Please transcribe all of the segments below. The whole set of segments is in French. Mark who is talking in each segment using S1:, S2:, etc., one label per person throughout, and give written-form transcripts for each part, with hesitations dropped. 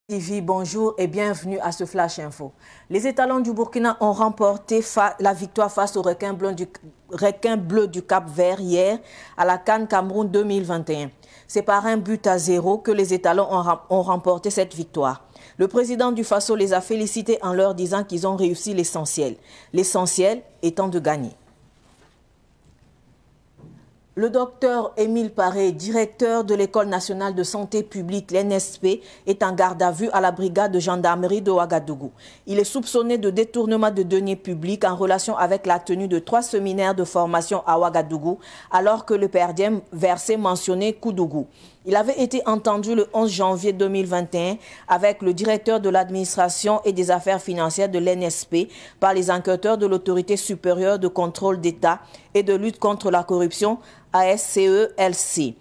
S1: TV, bonjour et bienvenue à ce Flash Info. Les étalons du Burkina ont remporté la victoire face au requin bleu du Cap-Vert hier à la CAN Cameroun 2021. C'est par 1-0 que les étalons ont remporté cette victoire. Le président du Faso les a félicités en leur disant qu'ils ont réussi l'essentiel. L'essentiel étant de gagner. Le docteur Émile Paré, directeur de l'École nationale de santé publique, l'NSP, est en garde à vue à la brigade de gendarmerie de Ouagadougou. Il est soupçonné de détournement de deniers publics en relation avec la tenue de 3 séminaires de formation à Ouagadougou, alors que le per diem versé mentionnait Koudougou. Il avait été entendu le 11 janvier 2021 avec le directeur de l'administration et des affaires financières de l'NSP par les enquêteurs de l'autorité supérieure de contrôle d'État et de lutte contre la corruption ASCE-LC.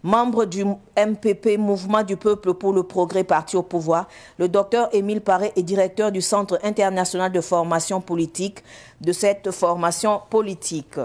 S1: Membre du MPP, Mouvement du Peuple pour le Progrès, parti au pouvoir, le docteur Émile Paré est directeur du Centre international de formation politique de cette formation politique.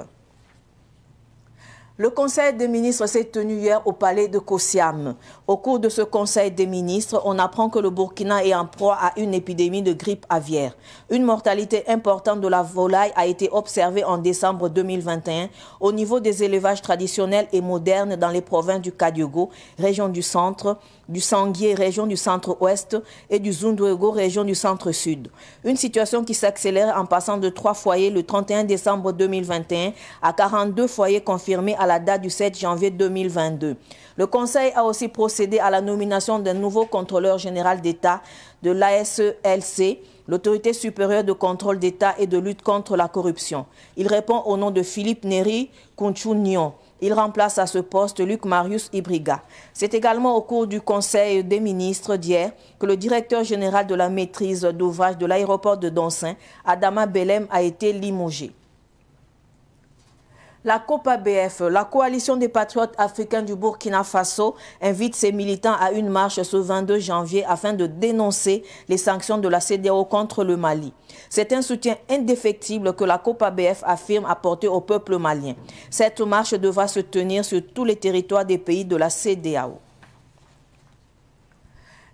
S1: Le Conseil des ministres s'est tenu hier au palais de Kosiam. Au cours de ce Conseil des ministres, on apprend que le Burkina est en proie à une épidémie de grippe aviaire. Une mortalité importante de la volaille a été observée en décembre 2021 au niveau des élevages traditionnels et modernes dans les provinces du Kadiogo, région du centre, du Sanguier, région du centre-ouest, et du Zundwego, région du centre-sud. Une situation qui s'accélère en passant de 3 foyers le 31 décembre 2021 à 42 foyers confirmés à la date du 7 janvier 2022. Le Conseil a aussi procédé à la nomination d'un nouveau contrôleur général d'État de l'ASCE-LC, l'autorité supérieure de contrôle d'État et de lutte contre la corruption. Il répond au nom de Philippe Néry Kounchounion. Il remplace à ce poste Luc Marius Ibriga. C'est également au cours du Conseil des ministres d'hier que le directeur général de la maîtrise d'ouvrage de l'aéroport de Donsin, Adama Belem, a été limogé. La COPABF, la coalition des patriotes africains du Burkina Faso, invite ses militants à une marche ce 22 janvier afin de dénoncer les sanctions de la CEDEAO contre le Mali. C'est un soutien indéfectible que la COPABF affirme apporter au peuple malien. Cette marche devra se tenir sur tous les territoires des pays de la CEDEAO.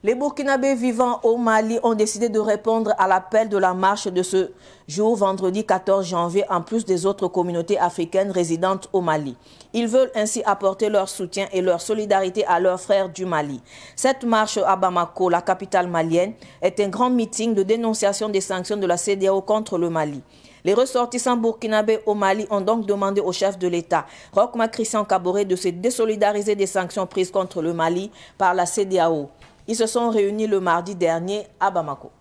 S1: Les Burkinabés vivant au Mali ont décidé de répondre à l'appel de la marche de ce jour, vendredi 14 janvier, en plus des autres communautés africaines résidentes au Mali. Ils veulent ainsi apporter leur soutien et leur solidarité à leurs frères du Mali. Cette marche à Bamako, la capitale malienne, est un grand meeting de dénonciation des sanctions de la CEDEAO contre le Mali. Les ressortissants burkinabés au Mali ont donc demandé au chef de l'État, Roch-Marc Christian Kaboré, de se désolidariser des sanctions prises contre le Mali par la CEDEAO. Ils se sont réunis le mardi dernier à Bamako.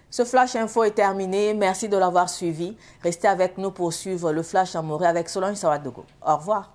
S1: Ce Flash Info est terminé. Merci de l'avoir suivi. Restez avec nous pour suivre le Flash Amouré avec Solange Sawadogo. Au revoir.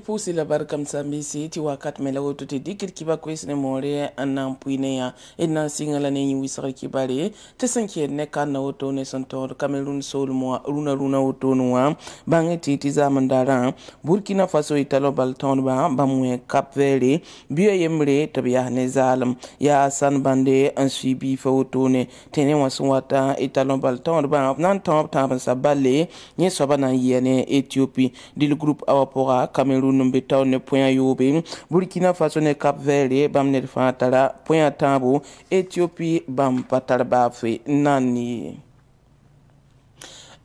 S2: Pusi la barkam sambisi ti wakat mela woto te dikir kiba kwesne more anan puine ya ena singala ne wisar kibare te sanke ne kana woto ne santor Cameroun sol mo runa woto noa bange ti zamandara Burkina Faso italo balton ba bamwe Cap Vert biyo yemre tabiya ne zalam ya san bande an suivi fa woto ne tene waswata italo balton ba nan top taban sabale ne sobana yene Ethiopie dil groupe awapora Cameroun mbetaw ne point yobe Burkina Faso ne Cap Vert bam ne fatara point tabo Ethiopie bam patarba fe nani.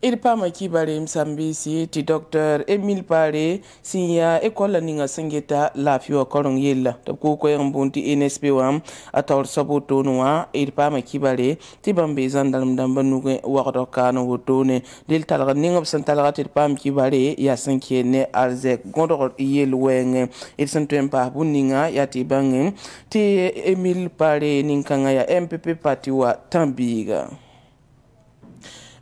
S2: Il pama kibare msambisi ti Dr. Émile Paré sinya école ninga singeta la fiwa korong yella to ko mbunti NSP wam atawr saboto noa il pama kibare ti bambe zandal damba nuge waqto kano wotone del talga ninga santalga ti pam kibare ya sanke ne arzek gondor yel wenge il santem pa buninga ya ti bangen ti Émile Paré ninkanga ya MPP parti wa tambiga.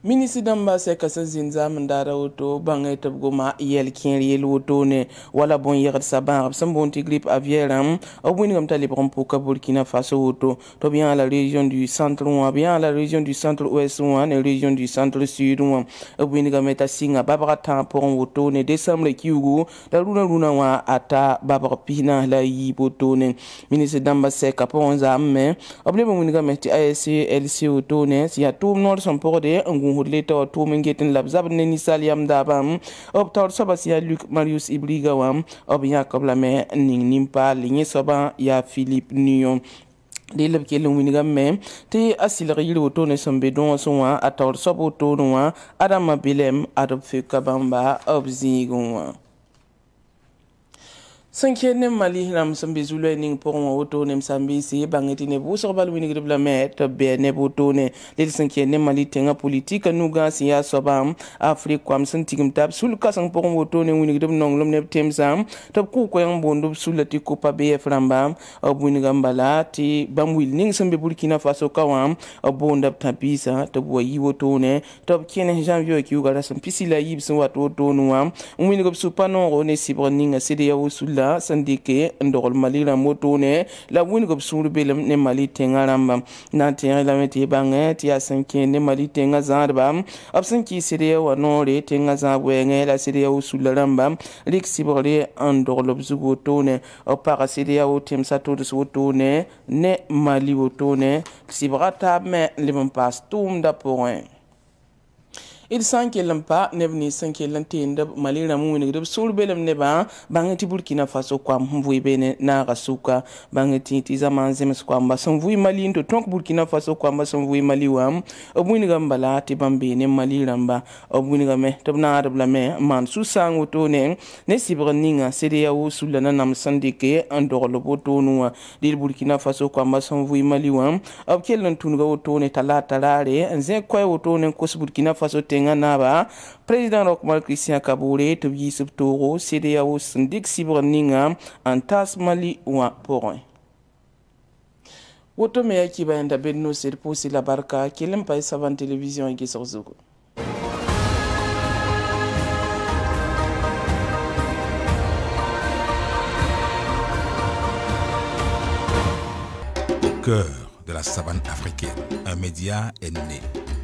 S2: Ministre damba seka sa zinza mandara auto bangay tabgoma yel kien yel auto ne wala bon yegat sabar sam bon ti grippe aviaire au bout ngam tali pour Burkina Faso auto to bien à la région du centre ou bien à la région du centre ouest ou en région du centre sud ou au bout ngam meta singa babara temps pour un auto ne décembre kiugo da luna wa ata babara pina la yi auto ne ministre damba seka pour on zamme oble bon ngam meti ASC LC auto ne si ya tout nord son pour de Leta to mengetin labzab ne nisal yam dabam ob tor soba ya Luc Marius Ibriga wam ob Jacob Lame ning nimpa linye soba ya Philippe Nion de leb ke lu winga me te asil ril woto ne sombe don soa ator sobo to noa adama bilem adop fe kabamba ob zigon Sankiene Mali nam sambi zulu ning pour un auto nem sambi si bangeti ne bu so bal wini grib la met be ne boto ne le sankiene Mali tenga politique nuga siya sobam Afrique kwam santigim tab sul kasang pour un auto ne wini grib nong lom ne temsam tab ku ko yang bondo sulati ko pa be framba wini gambala ti bamwil ning sambi Burkina Faso kawam bonda tapisa tab wayi auto ne tab kene janvier ki ugara sam pisila yib so wat auto nuam wini grib supano ne sibra ninga sede ya usul sandike ndol Mali la moto ne la win go suru belem ne Mali tenga ramba na tenga la meti bange ti asanke ne Mali tenga zarba absanki sire wa nore tenga za wenge la sire usula ramba lik sibore ndol bzugo to ne o para sire o temsa to de soto ne Mali woto ne sibrata me le pas tum da point il sanke lampa nebni sanke lantinde Mali ramu ni grib sul belem neba bangati Burkina Faso kwam mvui bene na rasuka bangati ti zaman zemes kwamba samvui Mali ndo tonk Burkina Faso kwamba samvui Mali wam obuni gambala ti bambe ne Mali ramba obuni game tabna adabla me man su sango to ne sibra ninga sede ya usulana nam sandike andorlo boto nuwa di Burkina Faso kwamba samvui Mali wam obkel tunga to ne talata rare nze kwa woto ne kos Burkina Faso naba président Rochmal Christian Kabouré to Yusuf Toro CDAO Sindik Sibroninga antas Mali wa porin woto me yaki bayanda benno ser posi la barka kelem pay savan télévision e gisorzugo
S3: Au cœur de la savane africaine, un média est né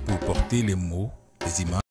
S3: pour porter les mots, les images